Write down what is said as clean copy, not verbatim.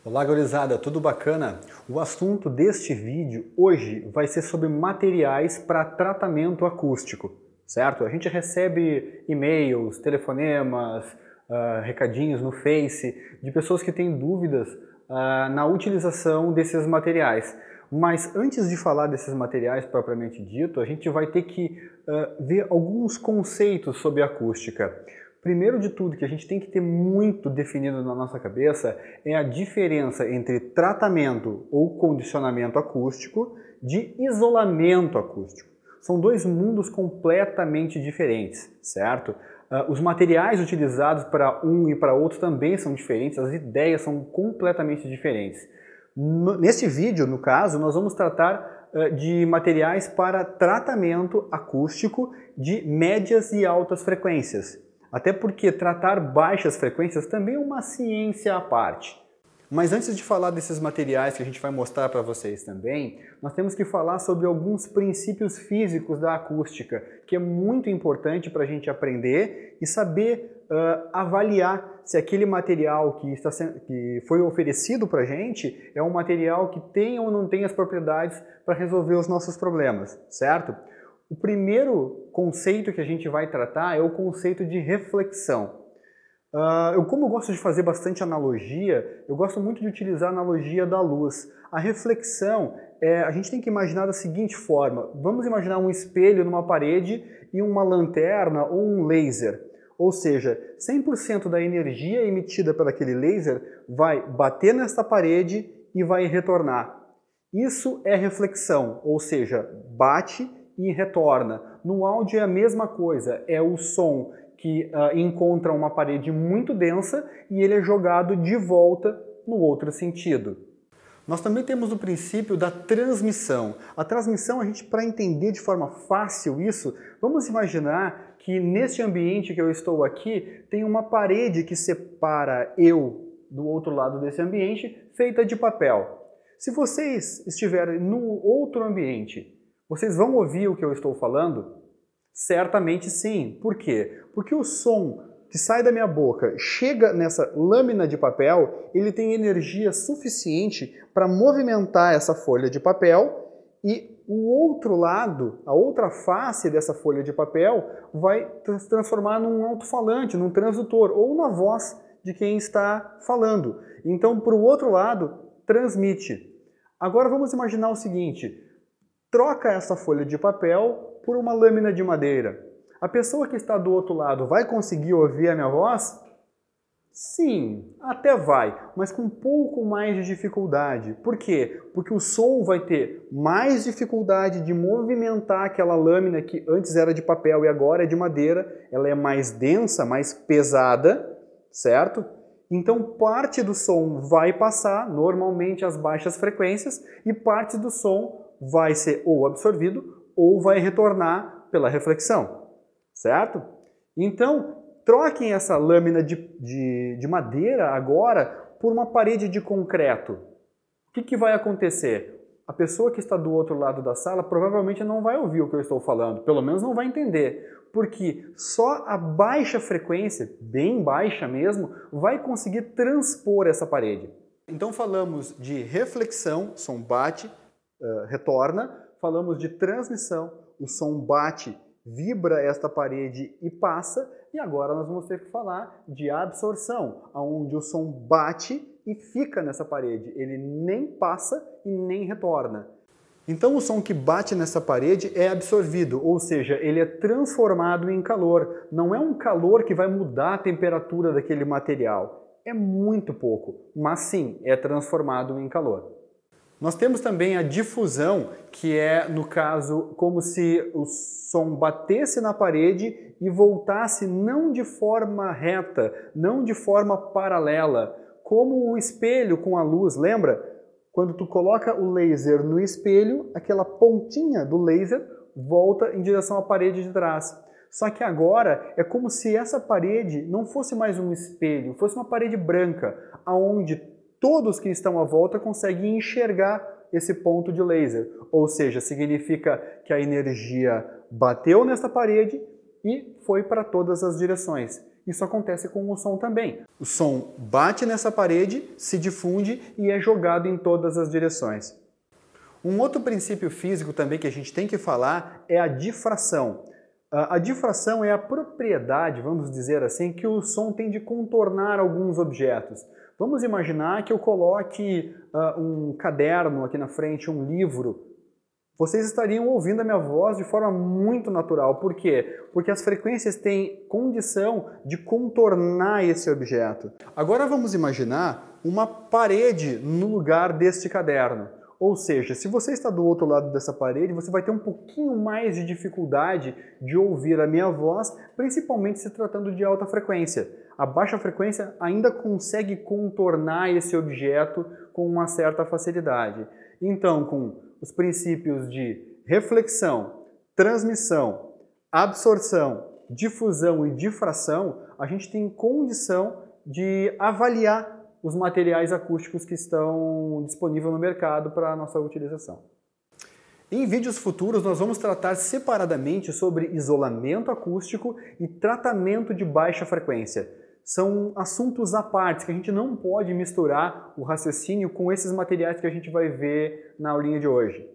Olá, gurizada, tudo bacana? O assunto deste vídeo hoje vai ser sobre materiais para tratamento acústico, certo? A gente recebe e-mails, telefonemas, recadinhos no Face de pessoas que têm dúvidas na utilização desses materiais. Mas antes de falar desses materiais propriamente dito, a gente vai ter que ver alguns conceitos sobre acústica. Primeiro de tudo, que a gente tem que ter muito definido na nossa cabeça é a diferença entre tratamento ou condicionamento acústico de isolamento acústico. São dois mundos completamente diferentes, certo? Os materiais utilizados para um e para outro também são diferentes, as ideias são completamente diferentes. Nesse vídeo, no caso, nós vamos tratar de materiais para tratamento acústico de médias e altas frequências. Até porque tratar baixas frequências também é uma ciência à parte. Mas antes de falar desses materiais que a gente vai mostrar para vocês também, nós temos que falar sobre alguns princípios físicos da acústica, que é muito importante para a gente aprender e saber avaliar se aquele material que foi oferecido para a gente é um material que tem ou não tem as propriedades para resolver os nossos problemas, certo? O primeiro conceito que a gente vai tratar é o conceito de reflexão. Como eu gosto de fazer bastante analogia, eu gosto muito de utilizar a analogia da luz. A reflexão, a gente tem que imaginar da seguinte forma. Vamos imaginar um espelho numa parede e uma lanterna ou um laser. Ou seja, 100% da energia emitida por aquele laser vai bater nesta parede e vai retornar. Isso é reflexão, ou seja, bate e retorna. No áudio é a mesma coisa, é o som que encontra uma parede muito densa e ele é jogado de volta no outro sentido. Nós também temos o princípio da transmissão. A transmissão, para entender de forma fácil isso, vamos imaginar que neste ambiente que eu estou aqui, tem uma parede que separa eu do outro lado desse ambiente, feita de papel. Se vocês estiverem no outro ambiente, vocês vão ouvir o que eu estou falando? Certamente sim. Por quê? Porque o som que sai da minha boca chega nessa lâmina de papel, ele tem energia suficiente para movimentar essa folha de papel e o outro lado, a outra face dessa folha de papel vai se transformar num alto-falante, num transdutor ou na voz de quem está falando. Então, para o outro lado, transmite. Agora vamos imaginar o seguinte: troca essa folha de papel por uma lâmina de madeira. A pessoa que está do outro lado vai conseguir ouvir a minha voz? Sim, até vai, mas com um pouco mais de dificuldade. Por quê? Porque o som vai ter mais dificuldade de movimentar aquela lâmina que antes era de papel e agora é de madeira. Ela é mais densa, mais pesada, certo? Então parte do som vai passar, normalmente as baixas frequências, e parte do som vai ser ou absorvido ou vai retornar pela reflexão, certo? Então, troquem essa lâmina de madeira agora por uma parede de concreto. O que vai acontecer? A pessoa que está do outro lado da sala provavelmente não vai ouvir o que eu estou falando, pelo menos não vai entender, porque só a baixa frequência, bem baixa mesmo, vai conseguir transpor essa parede. Então falamos de reflexão, som bate, retorna, falamos de transmissão, o som bate, vibra esta parede e passa, e agora nós vamos ter que falar de absorção, onde o som bate e fica nessa parede, ele nem passa e nem retorna. Então o som que bate nessa parede é absorvido, ou seja, ele é transformado em calor. Não é um calor que vai mudar a temperatura daquele material, é muito pouco, mas sim, é transformado em calor. Nós temos também a difusão, que é, no caso, como se o som batesse na parede e voltasse não de forma reta, não de forma paralela, como o espelho com a luz, lembra? Quando tu coloca o laser no espelho, aquela pontinha do laser volta em direção à parede de trás. Só que agora é como se essa parede não fosse mais um espelho, fosse uma parede branca, onde todos que estão à volta conseguem enxergar esse ponto de laser. Ou seja, significa que a energia bateu nessa parede e foi para todas as direções. Isso acontece com o som também. O som bate nessa parede, se difunde e é jogado em todas as direções. Um outro princípio físico também que a gente tem que falar é a difração. A difração é a propriedade, vamos dizer assim, que o som tem de contornar alguns objetos. Vamos imaginar que eu coloque um caderno aqui na frente, um livro. Vocês estariam ouvindo a minha voz de forma muito natural. Por quê? Porque as frequências têm condição de contornar esse objeto. Agora vamos imaginar uma parede no lugar deste caderno. Ou seja, se você está do outro lado dessa parede, você vai ter um pouquinho mais de dificuldade de ouvir a minha voz, principalmente se tratando de alta frequência. A baixa frequência ainda consegue contornar esse objeto com uma certa facilidade. Então, com os princípios de reflexão, transmissão, absorção, difusão e difração, a gente tem condição de avaliar os materiais acústicos que estão disponíveis no mercado para a nossa utilização. Em vídeos futuros nós vamos tratar separadamente sobre isolamento acústico e tratamento de baixa frequência. São assuntos à parte que a gente não pode misturar o raciocínio com esses materiais que a gente vai ver na aulinha de hoje.